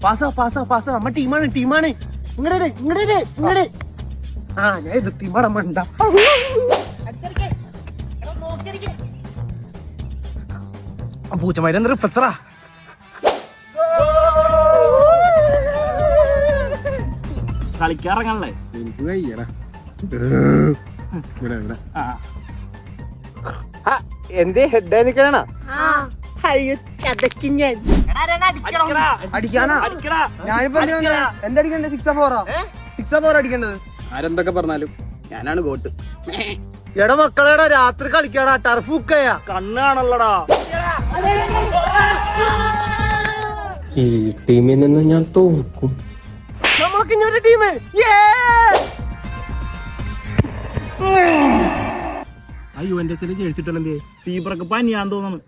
പാസാ നമ്മ ടീമാണ് ഇങ്ങടെ ആ ഞാൻ ഇത് ടീമാണ് നമ്മ ഉണ്ടാ പൂച്ചമാര് എന്താ റിഫ്ലക്സറാ കളിക്കാറങ്ങാനല്ലേ എനിക്ക് കഴിയടാ എന്തേ ഹെഡ് നിക്കണ അയ്യോ ചതക്കി ഞാൻ അടിക്കാനാ ഞാനിപ്പോ എന്തടിക്കണ്ടേ 6-4 അടിക്കേണ്ടത്. ആരെന്തൊക്കെ പറഞ്ഞാലും ഞാനാണ് ഗോട്ട്. എടാ മക്കളെടാ രാത്രി കളിക്കാടാ ടർഫ് ബുക്കയാ കണ്ണാണല്ലോടാ. ഈ ടീമിൽ നിന്ന് ഞാൻ തോക്കും. നമ്മളൊക്കെ ഇനി ഒരു ടീം. അയ്യോ എന്റെ ജേഴ്സിട്ടല്ലേ സീബ്രക്ക് പനിയാന്ന് തോന്നുന്നു.